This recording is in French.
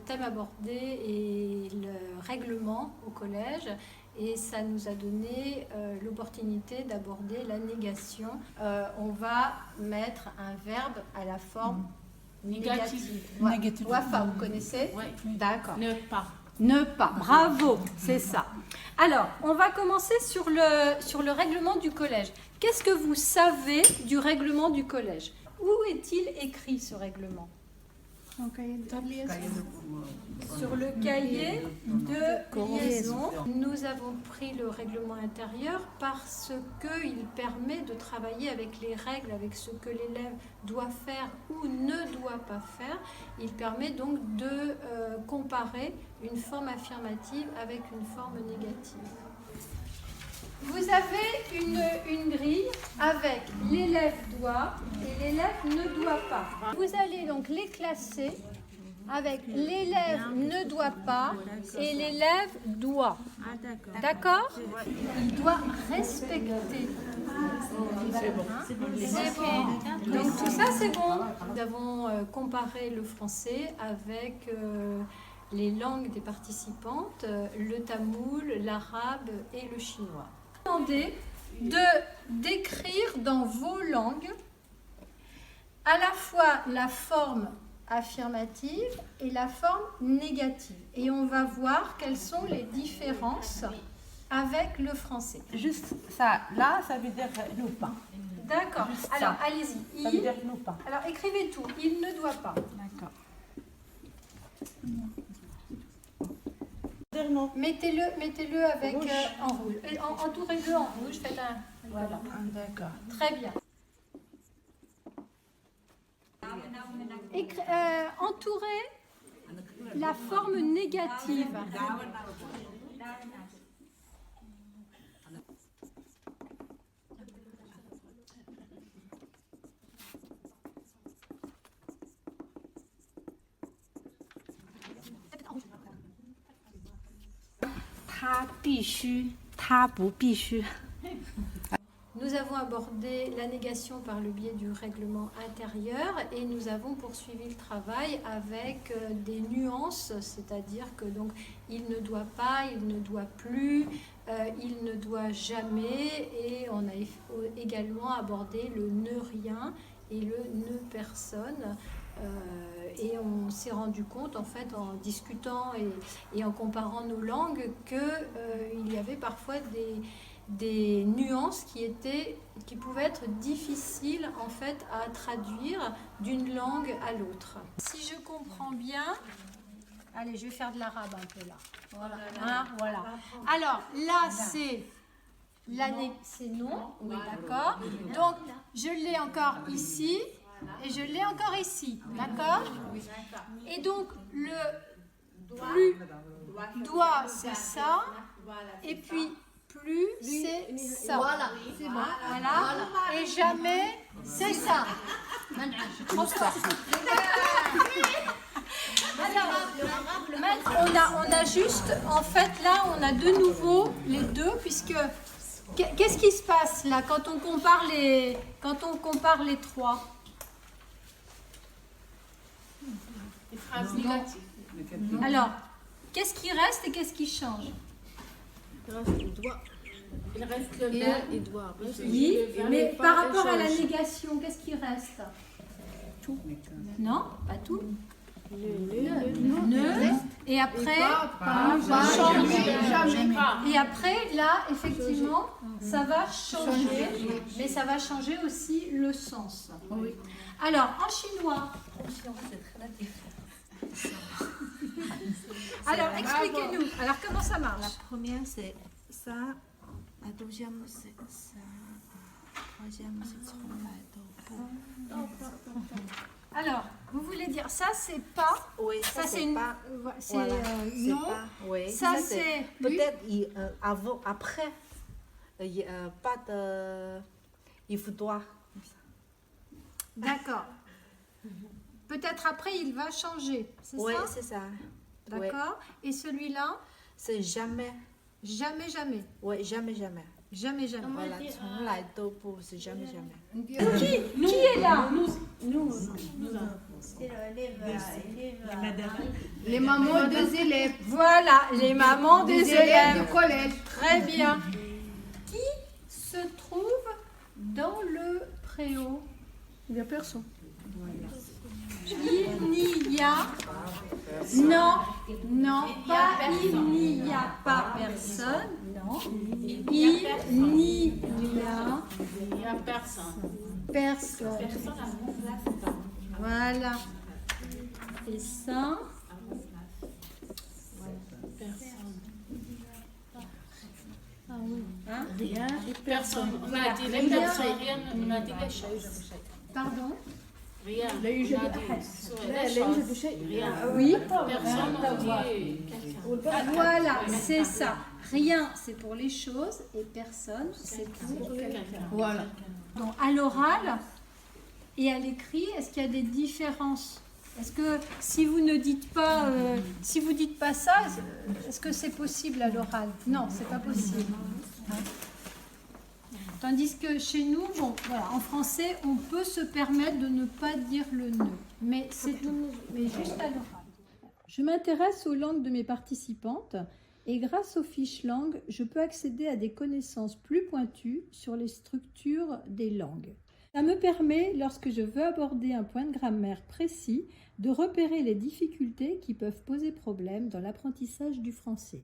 thème abordé est le règlement au collège. Et ça nous a donné l'opportunité d'aborder la négation. On va mettre un verbe à la forme négative. Ouais. Wafa, vous connaissez? Oui. D'accord. Ne pas. Ne pas. Bravo, c'est ça. Alors, on va commencer sur le règlement du collège. Qu'est-ce que vous savez du règlement du collège? Où est-il écrit ce règlement? Sur le cahier de liaison. Nous avons pris le règlement intérieur parce qu'il permet de travailler avec les règles, avec ce que l'élève doit faire ou ne doit pas faire. Il permet donc de comparer une forme affirmative avec une forme négative. Vous avez une grille avec l'élève doit et l'élève ne doit pas. Vous allez donc les classer avec l'élève ne doit pas et l'élève doit. D'accord? Il doit respecter. C'est bon. Donc tout ça c'est bon. Nous avons comparé le français avec les langues des participantes, le tamoul, l'arabe et le chinois. Demandez d'écrire dans vos langues à la fois la forme affirmative et la forme négative. Et on va voir quelles sont les différences avec le français. Juste ça, là, ça veut dire ne pas. D'accord. Alors, allez-y. Ça veut dire ne pas. Alors, écrivez tout. Il ne doit pas. D'accord. Mettez-le avec en rouge. Entourez-le en rouge. Faites un. Voilà. D'accord. Très bien. Entourez la forme négative. Nous avons abordé la négation par le biais du règlement intérieur et nous avons poursuivi le travail avec des nuances, c'est-à-dire que donc il ne doit pas, il ne doit plus, il ne doit jamais, et on a également abordé le ne rien et le ne personne. Et on s'est rendu compte en fait en discutant et en comparant nos langues qu'il y avait parfois des nuances qui pouvaient être difficiles en fait à traduire d'une langue à l'autre. Si je comprends bien, allez, je vais faire de l'arabe un peu là. Voilà. Hein, voilà. Alors là c'est non, oui d'accord. Donc je l'ai encore ici et je l'ai encore ici, d'accord. Et donc le plus doit c'est ça et puis plus c'est ça. Voilà, c'est bon. Voilà. Et jamais c'est ça. Alors, on a juste, en fait, là, on a de nouveau les deux, puisque qu'est-ce qui se passe là quand on compare les trois? Les phrases négatives. Alors, qu'est-ce qui reste et qu'est-ce qui change? Il reste le verbe et doit. Oui, mais par rapport à la négation, qu'est-ce qui reste? Tout. Non, pas tout. Ne. Et après, changer. Et après, là, effectivement, ça va changer, mais ça va changer aussi le sens. Oui. Alors, en chinois. Alors, expliquez-nous. Alors, comment ça marche? La première, c'est ça. La deuxième, c'est ça. La troisième, c'est Alors, vous voulez dire ça, c'est pas. Oui, ça c'est pas. C'est Voilà, non. pas, oui. Ça, c'est. Peut-être avant, après, pas de. Il faut doit. D'accord. Peut-être après, il va changer. C'est Oui, ça? c'est ça. D'accord. Et celui-là? C'est jamais. Jamais, jamais. Oui, jamais, jamais. Jamais, jamais. Voilà,从来都不是 jamais, jamais. Qui est là? Nous. Les mamans des élèves. Voilà, les mamans des élèves. du collège. Très bien. Qui se trouve dans le préau? Il n'y a personne. Il n'y a. Non, non, pas il n'y a pas personne. Non. Il n'y a Il n'y a personne. personne. Voilà. Et ça. Hein? Rien. Personne. On a dit les personnes, rien, on a dit les choses. Pardon? Rien. On a dit sur les choses. Rien. Oui. Personne, on dit quelqu'un. Voilà, c'est ça. Rien, c'est pour les choses et personne, c'est pour quelqu'un. Voilà. Donc, à l'oral et à l'écrit, est-ce qu'il y a des différences? Est-ce que si vous ne dites pas, si vous dites pas ça, est-ce que c'est possible à l'oral? Non, c'est pas possible. Hein? Tandis que chez nous, bon, voilà, en français, on peut se permettre de ne pas dire le ne, mais c'est tout, mais juste à l'oral. Je m'intéresse aux langues de mes participantes et grâce aux fiches langues, je peux accéder à des connaissances plus pointues sur les structures des langues. Ça me permet, lorsque je veux aborder un point de grammaire précis, de repérer les difficultés qui peuvent poser problème dans l'apprentissage du français.